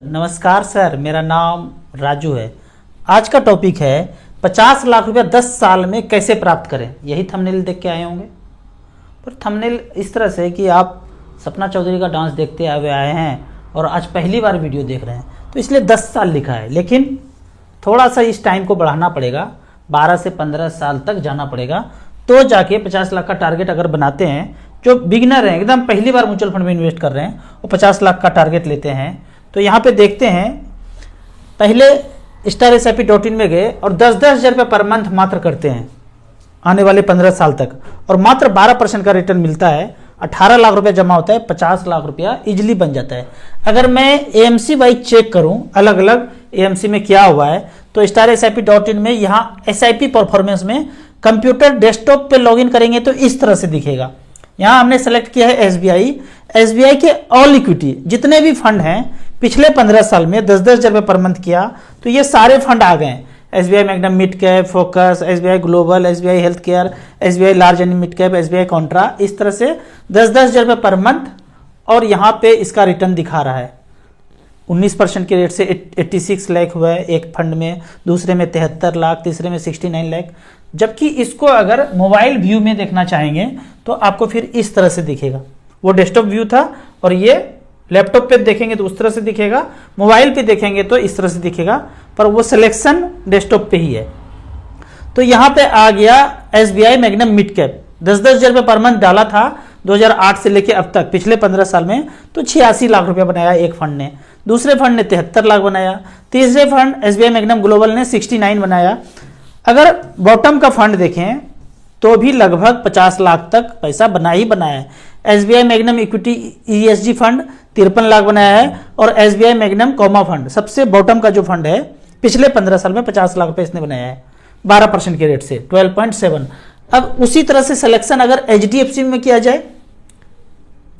नमस्कार सर, मेरा नाम राजू है। आज का टॉपिक है 50 लाख रुपया 10 साल में कैसे प्राप्त करें। यही थंबनेल देख के आए होंगे। पर थंबनेल इस तरह से कि आप सपना चौधरी का डांस देखते आए हैं और आज पहली बार वीडियो देख रहे हैं, तो इसलिए 10 साल लिखा है। लेकिन थोड़ा सा इस टाइम को बढ़ाना पड़ेगा, 12 से 15 साल तक जाना पड़ेगा, तो जाके 50 लाख का टारगेट अगर बनाते हैं। जो बिगिनर हैं, एकदम पहली बार म्यूचुअल फंड में इन्वेस्ट कर रहे हैं, वो 50 लाख का टारगेट लेते हैं। तो यहाँ पे देखते हैं, पहले StarSIP.in में गए और 10-10 हज़ार रुपये पर मंथ मात्र करते हैं आने वाले 15 साल तक, और मात्र 12% का रिटर्न मिलता है। 18 लाख रुपया जमा होता है, 50 लाख रुपया इजिली बन जाता है। अगर मैं AMC वाइज चेक करूं अलग अलग AMC में क्या हुआ है, तो StarSIP.in में यहाँ SIP परफॉर्मेंस में कंप्यूटर डेस्कटॉप पे लॉगिन करेंगे तो इस तरह से दिखेगा। यहाँ हमने सेलेक्ट किया है SBI के ऑल इक्विटी जितने भी फंड हैं पिछले 15 साल में 10-10 हज़ार रुपये पर मंथ किया, तो ये सारे फंड आ गए हैं। SBI magnum mid cap, focus, SBI global, SBI health care, SBI large and mid cap, SBI Contra, इस तरह से 10-10 हज़ार रुपये पर मंथ। और यहाँ पे इसका रिटर्न दिखा रहा है 19% के रेट से 86 लाख हुआ है एक फंड में, दूसरे में 73 लाख, तीसरे में 69 लाख। जबकि इसको अगर मोबाइल व्यू में देखना चाहेंगे तो आपको फिर इस तरह से दिखेगा। वो डेस्कटॉप व्यू था और ये लैपटॉप पे देखेंगे तो उस तरह से दिखेगा, मोबाइल पे देखेंगे तो इस तरह से दिखेगा, पर वो सिलेक्शन डेस्कटॉप पे ही है। तो यहाँ पे आ गया SBI मैग्नम मिड कैप, 10-10 हज़ार रुपये पर मंथ डाला था 2008 से लेके अब तक पिछले 15 साल में, तो 86 लाख रुपया बनाया एक फंड ने, दूसरे फंड ने 73 लाख बनाया, तीसरे फंड SBI मैग्नम ग्लोबल ने 69 बनाया। अगर बॉटम का फंड देखें तो भी लगभग 50 लाख तक पैसा बना ही बनाया है। SBI magnum equity ESG fund 53 lakh बनाया है, और SBI मैग्नम कॉमा फंड सबसे बॉटम का जो फंड है पिछले 15 साल में 50 लाख रुपए इसने बनाया है 12% के रेट से 12.7। अब उसी तरह से सिलेक्शन अगर HDFC में किया जाए,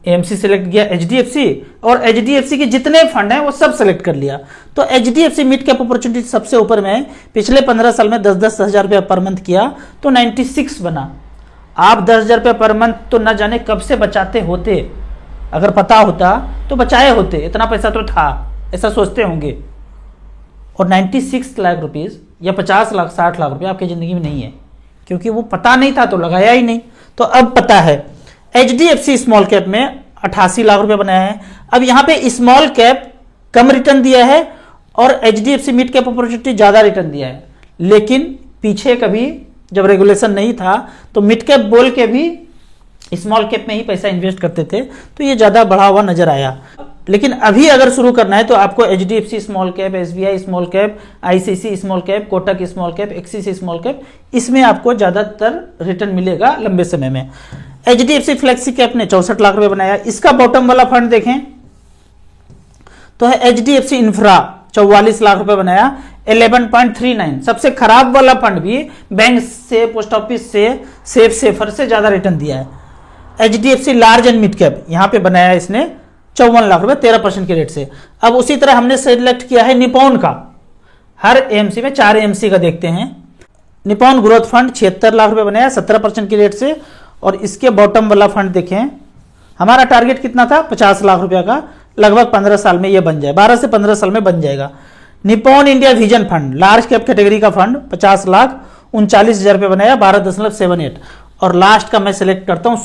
AMC सेलेक्ट किया HDFC, और HDFC के जितने फंड हैं वो सब सेलेक्ट कर लिया, तो HDFC मिड कैप अपॉर्चुनिटी सबसे ऊपर में है। पिछले 15 साल में 10-10 हज़ार रुपये पर मंथ किया तो 96 बना। आप 10 हज़ार रुपये पर मंथ तो न जाने कब से बचाते होते, अगर पता होता तो बचाए होते, इतना पैसा तो था, ऐसा सोचते होंगे। और 96 लाख रुपीज़ या 50 लाख 60 लाख रुपये आपकी ज़िंदगी में नहीं है, क्योंकि वो पता नहीं था तो लगाया ही नहीं। तो अब पता है। HDFC स्मॉल कैप में 88 लाख रुपए बनाया है। अब यहाँ पे स्मॉल कैप कम रिटर्न दिया है और HDFC मिड कैप अपॉर्चुनिटी ज़्यादा रिटर्न दिया है। लेकिन पीछे कभी जब रेगुलेशन नहीं था तो मिड कैप बोल के भी स्मॉल कैप में ही पैसा इन्वेस्ट करते थे, तो ये ज़्यादा बढ़ा हुआ नजर आया। लेकिन अभी अगर शुरू करना है तो आपको HDFC small cap, SBI small cap, ICICI small cap, Kotak small cap, axis small cap, इसमें आपको ज़्यादातर रिटर्न मिलेगा लंबे समय में। HDFC फ्लेक्सी कैप ने 64 लाख रुपए बनाया। इसका बॉटम वाला फंड देखें तो है HDFC इंफ्रा, 44 लाख रुपए बनाया, 11.39। सबसे खराब वाला फंड भी बैंक से, पोस्ट ऑफिस से, सेफ सेफर से ज्यादा रिटर्न दिया है। HDFC large and mid cap यहाँ पे बनाया इसने 54 लाख रुपए 13% के रेट से। अब उसी तरह हमने सेलेक्ट किया है निपॉन का। हर AMC में 4 AMC का देखते हैं। निपॉन ग्रोथ फंड 76 लाख रुपए बनाया 17% के रेट से, और इसके बॉटम वाला फंड देखें, हमारा टारगेट कितना था 50 लाख रुपया का, लगभग 15 साल में ये बन जाए, 12 से 15 साल में बन जाएगा। Nippon India vision fund large cap category का फंड 50 लाख 39 हज़ार रुपये बनाया 12.78। और लास्ट का मैं सेलेक्ट करता हूं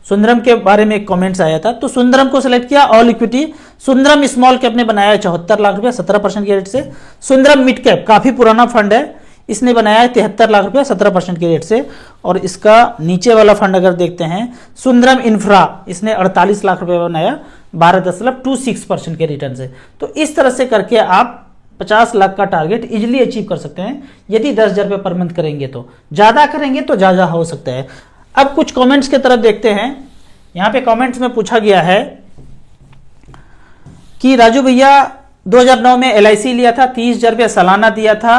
सुंदरम के बारे में एक कमेंट्स आया था, तो सुंदरम को सिलेक्ट किया all equity. Sundaram small cap ने बनाया 74 लाख रुपया 17% के रेट से। सुंदरम मिड कैप काफी पुराना फंड है, इसने बनाया है 73 लाख रुपया 17% के रेट से। और इसका नीचे वाला फंड अगर देखते हैं सुंदरम इंफ्रा, इसने 48 लाख रुपया बनाया 12.26% के रिटर्न से। तो इस तरह से करके आप 50 लाख का टारगेट इजिली अचीव कर सकते हैं यदि 10 हज़ार रुपये पर मंथ करेंगे। तो ज्यादा करेंगे तो ज्यादा हो सकता है। अब कुछ कमेंट्स की तरफ देखते हैं। यहाँ पे कमेंट्स में पूछा गया है कि राजू भैया 2009 में LIC लिया था, 30 हज़ार रुपया सालाना दिया था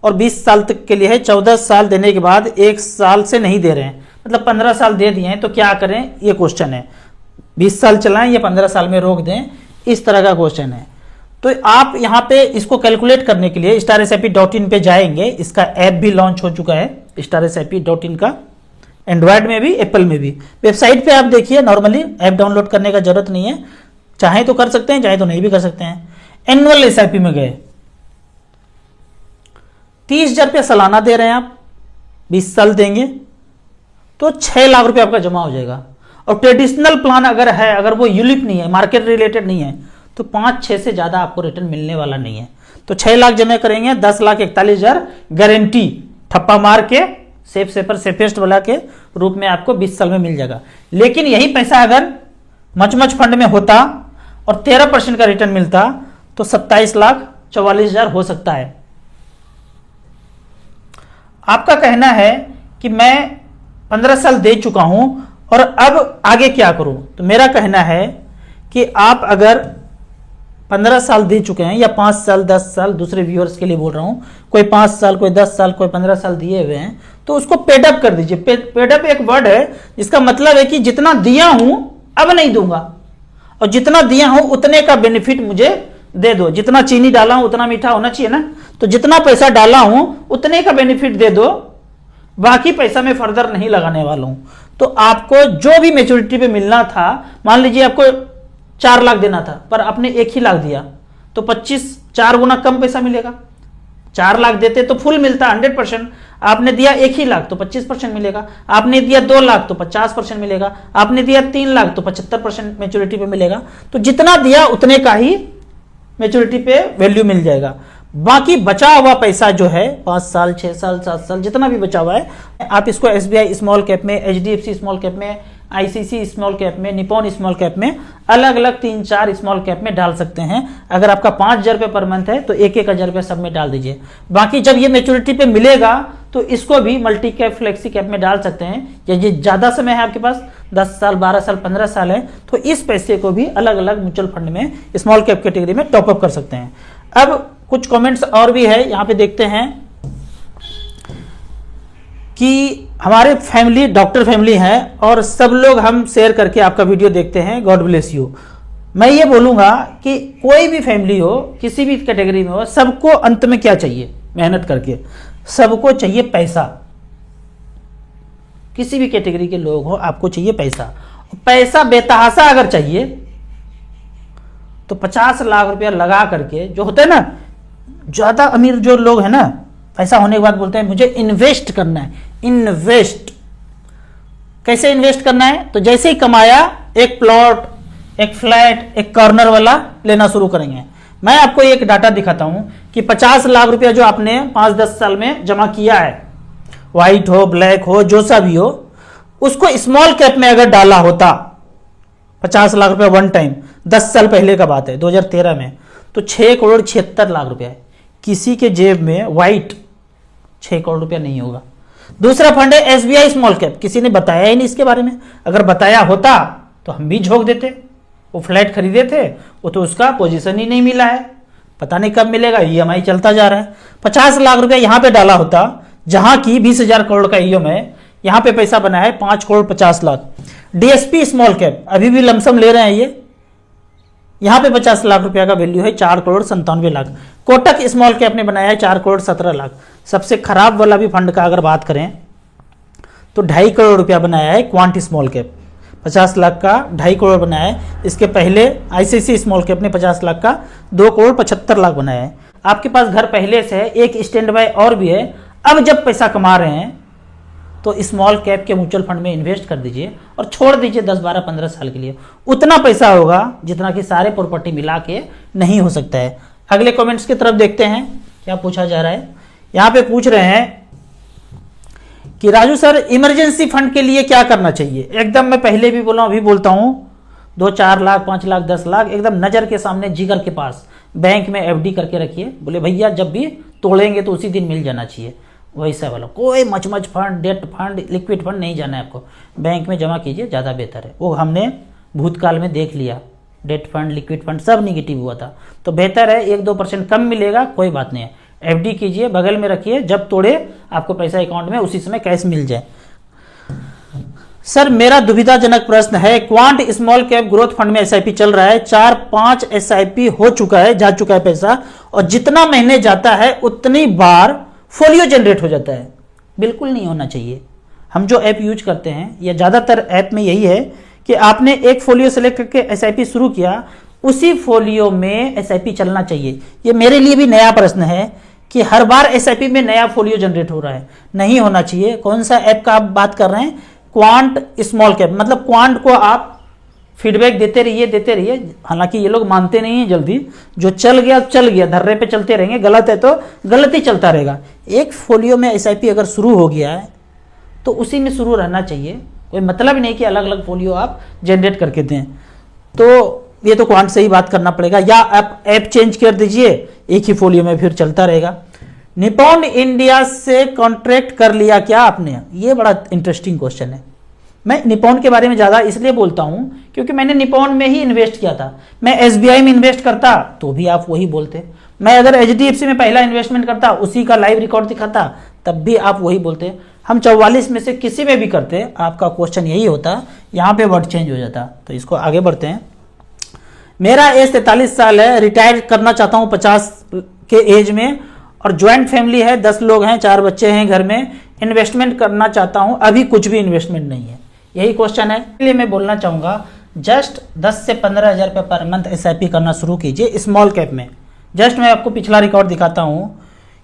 और 20 साल तक के लिए है, 14 साल देने के बाद 1 साल से नहीं दे रहे हैं, मतलब 15 साल दे दिए हैं, तो क्या करें, ये क्वेश्चन है। 20 साल चलाएं या 15 साल में रोक दें, इस तरह का क्वेश्चन है। तो आप यहाँ पे इसको कैलकुलेट करने के लिए StarSIP.in पे जाएंगे। इसका ऐप भी लॉन्च हो चुका है StarSIP.in का, एंड्रॉयड में भी, एप्पल में भी। वेबसाइट पे आप देखिए, नॉर्मली ऐप डाउनलोड करने का जरूरत नहीं है, चाहे तो कर सकते हैं, चाहे तो नहीं भी कर सकते हैं। एनुअल एसआईपी में गए, 30,000 रुपया सालाना दे रहे हैं आप, 20 साल देंगे तो 6 लाख रुपया आपका जमा हो जाएगा। और ट्रेडिशनल प्लान अगर है, अगर वो यूलिप नहीं है, मार्केट रिलेटेड नहीं है, तो 5-6 से ज़्यादा आपको रिटर्न मिलने वाला नहीं है। तो 6 लाख जमा करेंगे, 10,41,000 गारंटी ठप्पा मार के सेफेस्ट वाला के रूप में आपको 20 साल में मिल जाएगा। लेकिन यही पैसा अगर मच फंड में होता और 13% का रिटर्न मिलता तो 27,44,000 हो सकता है। आपका कहना है कि मैं 15 साल दे चुका हूं और अब आगे क्या करूं, तो मेरा कहना है कि आप अगर 15 साल दे चुके हैं या 5 साल 10 साल, दूसरे व्यूअर्स के लिए बोल रहा हूं, कोई 5 साल, कोई 10 साल, कोई 15 साल दिए हुए हैं, तो उसको पेडअप कर दीजिए। पेडअप एक वर्ड है जिसका मतलब है कि जितना दिया हूं अब नहीं दूंगा, और जितना दिया हूं उतने का बेनिफिट मुझे दे दो। जितना चीनी डाला हूं उतना मीठा होना चाहिए ना, तो जितना पैसा डाला हूं उतने का बेनिफिट दे दो, बाकी पैसा मैं फर्दर नहीं लगाने वाला हूं। तो आपको जो भी मैच्योरिटी पे मिलना था, मान लीजिए आपको 4 लाख देना था पर आपने 1 ही लाख दिया, तो 25 4 गुना कम पैसा मिलेगा। 4 लाख देते तो फुल मिलता 100%, आपने दिया 1 ही लाख तो 25% मिलेगा, आपने दिया 2 लाख तो 50% मिलेगा, आपने दिया 3 लाख तो 75% मैच्योरिटी पे मिलेगा। तो जितना दिया उतने का ही मैच्योरिटी पे वैल्यू मिल जाएगा। बाकी बचा हुआ पैसा जो है 5 साल 6 साल 7 साल जितना भी बचा हुआ है, आप इसको एसबीआई स्मॉल कैप में, एचडीएफसी स्मॉल कैप में, आईसीसी स्मॉल कैप में, निपॉन स्मॉल कैप में, अलग अलग 3-4 स्मॉल कैप में डाल सकते हैं। अगर आपका 5,000 रुपये पर मंथ है तो 1,000 रुपये सब में डाल दीजिए। बाकी जब ये मैच्योरिटी पे मिलेगा तो इसको भी मल्टी कैप, फ्लेक्सी कैप में डाल सकते हैं। या ये ज़्यादा समय है आपके पास, 10 साल 12 साल 15 साल है, तो इस पैसे को भी अलग अलग म्यूचुअल फंड में स्मॉल कैप कैटेगरी में टॉपअप कर सकते हैं। अब कुछ कमेंट्स और भी है, यहाँ पे देखते हैं कि हमारे फैमिली डॉक्टर फैमिली है और सब लोग हम शेयर करके आपका वीडियो देखते हैं, गॉड ब्लेस यू। मैं ये बोलूँगा कि कोई भी फैमिली हो, किसी भी कैटेगरी में हो, सबको अंत में क्या चाहिए, मेहनत करके सबको चाहिए पैसा। किसी भी कैटेगरी के लोग हो, आपको चाहिए पैसा। पैसा बेतहासा अगर चाहिए तो 50 लाख रुपया लगा करके, जो होता है ना ज़्यादा अमीर जो लोग हैं ना, पैसा होने के बाद बोलते हैं मुझे इन्वेस्ट करना है। इन्वेस्ट कैसे इन्वेस्ट करना है, तो जैसे ही कमाया एक प्लॉट, एक फ्लैट, एक कॉर्नर वाला लेना शुरू करेंगे। मैं आपको एक डाटा दिखाता हूं कि 50 लाख रुपया जो आपने 5-10 साल में जमा किया है, व्हाइट हो ब्लैक हो जो सा भी हो, उसको स्मॉल कैप में अगर डाला होता 50 लाख रुपया वन टाइम, 10 साल पहले का बात है 2013 में, तो 6,76,00,000 रुपया है। किसी के जेब में व्हाइट 6 करोड़ रुपया नहीं होगा। दूसरा फंड है एसबीआई स्मॉल कैप, किसी ने बताया ही नहीं इसके बारे में। अगर बताया होता तो हम भी झोंक देते। वो फ्लैट खरीदे थे, वो तो उसका पोजीशन ही नहीं मिला है, पता नहीं कब मिलेगा, ईएमआई चलता जा रहा है। 50 लाख रुपया यहाँ पे डाला होता, जहां की 20,000 करोड़ का ईएम है, यहाँ पे पैसा बना है 5,50,00,000। डीएसपी स्मॉल कैप अभी भी लमसम ले रहे हैं ये, यहाँ पे 50 लाख रुपया का वैल्यू है 4,97,00,000। कोटक स्मॉल कैप ने बनाया है 4,17,00,000। सबसे खराब वाला भी फंड का अगर बात करें तो 2.5 करोड़ रुपया बनाया है क्वांट स्मॉल कैप, 50 लाख का 2.5 करोड़ बनाया है। इसके पहले आईसीसी स्मॉल कैप ने 50 लाख का 2,75,00,000 बनाया है। आपके पास घर पहले से है, एक स्टैंड बाय और भी है। अब जब पैसा कमा रहे हैं तो स्मॉल कैप के म्यूचुअल फंड में इन्वेस्ट कर दीजिए और छोड़ दीजिए 10, 12, 15 साल के लिए। उतना पैसा होगा जितना कि सारे प्रॉपर्टी मिला के नहीं हो सकता है। अगले कमेंट्स की तरफ देखते हैं क्या पूछा जा रहा है। यहाँ पे पूछ रहे हैं कि राजू सर इमरजेंसी फंड के लिए क्या करना चाहिए। एकदम मैं पहले भी बोला, अभी बोलता हूँ, 2-4 लाख 5 लाख 10 लाख एकदम नज़र के सामने, जिगर के पास बैंक में एफडी करके रखिए। बोले भैया जब भी तोड़ेंगे तो उसी दिन मिल जाना चाहिए, वैसा वाला। कोई मच fund, debt fund, liquid fund नहीं जाना है आपको, बैंक में जमा कीजिए, ज़्यादा बेहतर है। वो हमने भूतकाल में देख लिया, डेट फंड लिक्विड फंड सब निगेटिव हुआ था, तो बेहतर है 1-2% कम मिलेगा, कोई बात नहीं है। एफडी कीजिए, बगल में रखिए, जब तोड़े आपको पैसा अकाउंट में उसी समय कैश मिल जाए। सर मेरा दुविधाजनक प्रश्न है, quant small cap growth fund में एसआईपी चल रहा है, 4-5 एसआईपी हो चुका है, जा चुका है पैसा, और जितना महीने जाता है उतनी बार फोलियो जनरेट हो जाता है। बिल्कुल नहीं होना चाहिए। हम जो ऐप यूज करते हैं या ज़्यादातर ऐप में यही है कि आपने एक फोलियो सेलेक्ट करके एसआईपी शुरू किया, उसी फोलियो में एसआईपी चलना चाहिए। ये मेरे लिए भी नया प्रश्न है कि हर बार एसआईपी में नया फोलियो जनरेट हो रहा है, नहीं होना चाहिए। कौन सा ऐप का आप बात कर रहे हैं? क्वांट स्मॉल कैप, मतलब क्वांट को आप फीडबैक देते रहिए। हालांकि ये लोग मानते नहीं हैं जल्दी, जो चल गया धर्रे पे चलते रहेंगे, गलत है तो गलत ही चलता रहेगा। एक फोलियो में एसआईपी अगर शुरू हो गया है तो उसी में शुरू रहना चाहिए, कोई मतलब नहीं कि अलग अलग फोलियो आप जनरेट करके दें। तो ये तो क्वांट से ही बात करना पड़ेगा, या आप ऐप चेंज कर दीजिए, एक ही फोलियो में फिर चलता रहेगा। निपॉन इंडिया से कॉन्ट्रैक्ट कर लिया क्या आपने? ये बड़ा इंटरेस्टिंग क्वेश्चन है। मैं निपॉन के बारे में ज़्यादा इसलिए बोलता हूं क्योंकि मैंने निपॉन में ही इन्वेस्ट किया था। मैं एसबीआई में इन्वेस्ट करता तो भी आप वही बोलते, मैं अगर एचडीएफसी में पहला इन्वेस्टमेंट करता, उसी का लाइव रिकॉर्ड दिखाता, तब भी आप वही बोलते। हम 44 में से किसी में भी करते, आपका क्वेश्चन यही होता, यहाँ पे वर्ड चेंज हो जाता। तो इसको आगे बढ़ते हैं। मेरा एज 43 साल है, रिटायर करना चाहता हूँ 50 के एज में, और ज्वाइंट फैमिली है, 10 लोग हैं, 4 बच्चे हैं घर में। इन्वेस्टमेंट करना चाहता हूँ, अभी कुछ भी इन्वेस्टमेंट नहीं है। यही क्वेश्चन है, इसलिए मैं बोलना चाहूँगा जस्ट 10 से 15 हज़ार रुपये पर मंथ एसआईपी करना शुरू कीजिए स्मॉल कैप में। जस्ट मैं आपको पिछला रिकॉर्ड दिखाता हूँ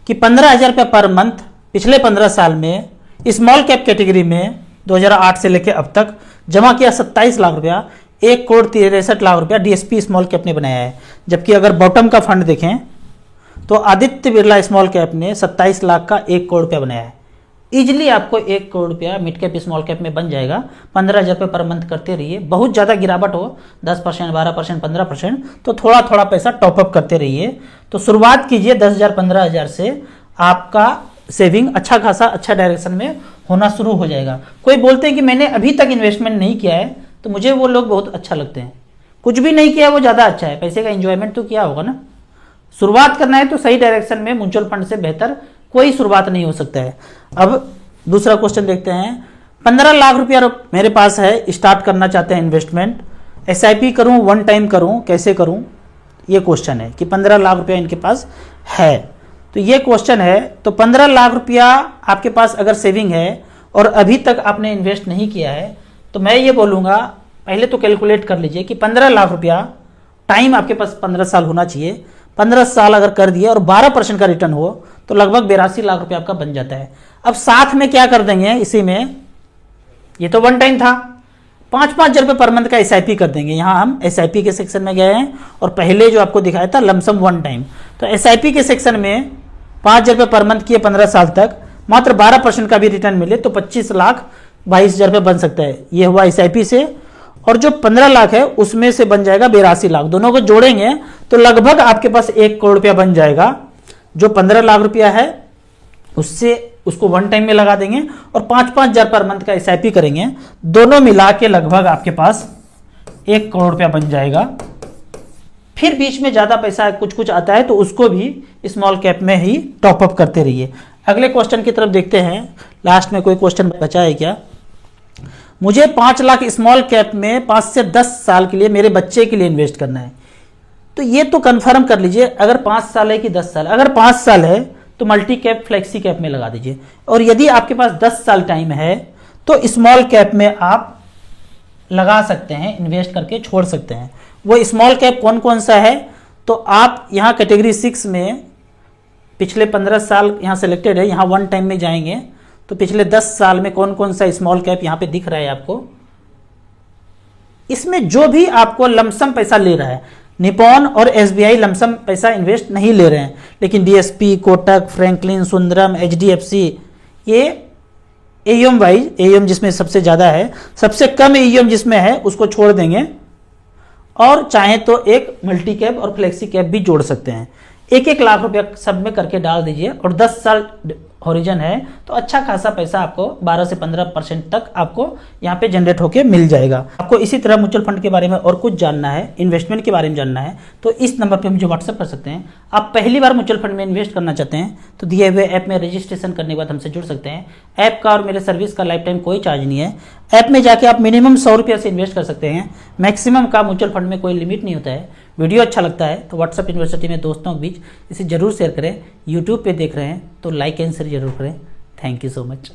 कि 15 हज़ार रुपये पर मंथ पिछले 15 साल में स्मॉल कैप कैटेगरी में 2008 से लेकर अब तक जमा किया 27 लाख रुपया, 1,63,00,000 रुपया डीएसपी स्मॉल कैप ने बनाया है। जबकि अगर बॉटम का फंड देखें तो आदित्य बिरला स्मॉल कैप ने 27 लाख का 1 करोड़ रुपया बनाया है। इजिली आपको 1 करोड़ रुपया मिड कैप स्मॉल कैप में बन जाएगा। 15 हज़ार रुपये पर मंथ करते रहिए। बहुत ज़्यादा गिरावट हो 10%, 12%, 15%, तो थोड़ा थोड़ा पैसा टॉपअप करते रहिए। तो शुरुआत कीजिए 10,000, 15,000 से, आपका सेविंग अच्छा खासा अच्छा डायरेक्शन में होना शुरू हो जाएगा। कोई बोलते हैं कि मैंने अभी तक इन्वेस्टमेंट नहीं किया है, तो मुझे वो लोग बहुत अच्छा लगते हैं। कुछ भी नहीं किया वो ज़्यादा अच्छा है, पैसे का एंजॉयमेंट तो किया होगा ना। शुरुआत करना है तो सही डायरेक्शन में म्यूचुअल फंड से बेहतर कोई शुरुआत नहीं हो सकता है। अब दूसरा क्वेश्चन देखते हैं। 15 लाख रुपया मेरे पास है, स्टार्ट करना चाहते हैं इन्वेस्टमेंट, एसआईपी करूं, वन टाइम करूं, कैसे करूं? ये क्वेश्चन है कि 15 लाख रुपया इनके पास है, तो ये क्वेश्चन है। तो 15 लाख रुपया आपके पास अगर सेविंग है और अभी तक आपने इन्वेस्ट नहीं किया है, तो मैं ये बोलूँगा पहले तो कैलकुलेट कर लीजिए कि 15 लाख रुपया, टाइम आपके पास 15 साल होना चाहिए। 15 साल अगर कर दिए और 12% का रिटर्न हो तो लगभग 82 लाख रुपया आपका बन जाता है। अब साथ में क्या कर देंगे इसी में, ये तो वन टाइम था, 5-5 हज़ार रुपये पर मंथ का एसआईपी कर देंगे। यहाँ हम एसआईपी के सेक्शन में गए हैं और पहले जो आपको दिखाया था लमसम वन टाइम, तो एसआईपी के सेक्शन में 5 हज़ार रुपये पर मंथ किए 15 साल तक, मात्र 12% का भी रिटर्न मिले तो 25,22,000 रुपये बन सकता है। ये हुआ एसआईपी से, और जो 15 लाख है उसमें से बन जाएगा 82 लाख। दोनों को जोड़ेंगे तो लगभग आपके पास 1 करोड़ रुपया बन जाएगा। जो 15 लाख रुपया है उससे उसको वन टाइम में लगा देंगे और 5-5 हज़ार पर मंथ का एसआईपी करेंगे, दोनों मिला के लगभग आपके पास 1 करोड़ रुपया बन जाएगा। फिर बीच में ज़्यादा पैसा कुछ कुछ आता है तो उसको भी स्मॉल कैप में ही टॉपअप करते रहिए। अगले क्वेश्चन की तरफ देखते हैं। लास्ट में कोई क्वेश्चन बचा है क्या? मुझे 5 लाख स्मॉल कैप में 5 से 10 साल के लिए मेरे बच्चे के लिए इन्वेस्ट करना है। तो ये तो कंफर्म कर लीजिए, अगर 5 साल है कि 10 साल। अगर 5 साल है तो मल्टी कैप फ्लेक्सी कैप में लगा दीजिए, और यदि आपके पास 10 साल टाइम है तो स्मॉल कैप में आप लगा सकते हैं, इन्वेस्ट करके छोड़ सकते हैं। वो स्मॉल कैप कौन कौन सा है? तो आप यहाँ कैटेगरी 6 में पिछले 15 साल यहाँ सेलेक्टेड है, यहाँ वन टाइम में जाएंगे तो पिछले 10 साल में कौन कौन सा स्मॉल कैप यहाँ पे दिख रहा है आपको। इसमें जो भी आपको लमसम पैसा ले रहा है, निपॉन और एसबीआई लमसम पैसा इन्वेस्ट नहीं ले रहे हैं, लेकिन DSP, Kotak, Franklin, Sundaram, HDFC, ये एयूएम वाइज, एयूएम जिसमें सबसे ज़्यादा है, सबसे कम एयूएम जिसमें है उसको छोड़ देंगे, और चाहे तो एक मल्टी कैप और फ्लेक्सी कैप भी जोड़ सकते हैं। 1-1 लाख रुपया सब में करके डाल दीजिए, और 10 साल हॉरिजन है तो अच्छा खासा पैसा आपको 12 से 15% तक आपको यहाँ पे जनरेट होके मिल जाएगा। आपको इसी तरह म्यूचुअल फंड के बारे में और कुछ जानना है, इन्वेस्टमेंट के बारे में जानना है, तो इस नंबर पे मुझे व्हाट्सअप कर सकते हैं। आप पहली बार म्यूचुअल फंड में इन्वेस्ट करना चाहते हैं तो दिए हुए ऐप में रजिस्ट्रेशन करने के बाद हमसे जुड़ सकते हैं। ऐप का और मेरे सर्विस का लाइफ टाइम कोई चार्ज नहीं है। ऐप में जाके आप मिनिमम 100 रुपये से इन्वेस्ट कर सकते हैं, मैक्सिमम का म्यूचुअल फंड में कोई लिमिट नहीं होता है। वीडियो अच्छा लगता है तो व्हाट्सअप यूनिवर्सिटी में दोस्तों के बीच इसे जरूर शेयर करें। यूट्यूब पे देख रहे हैं तो लाइक एंड शेयर जरूर करें। Thank you so much.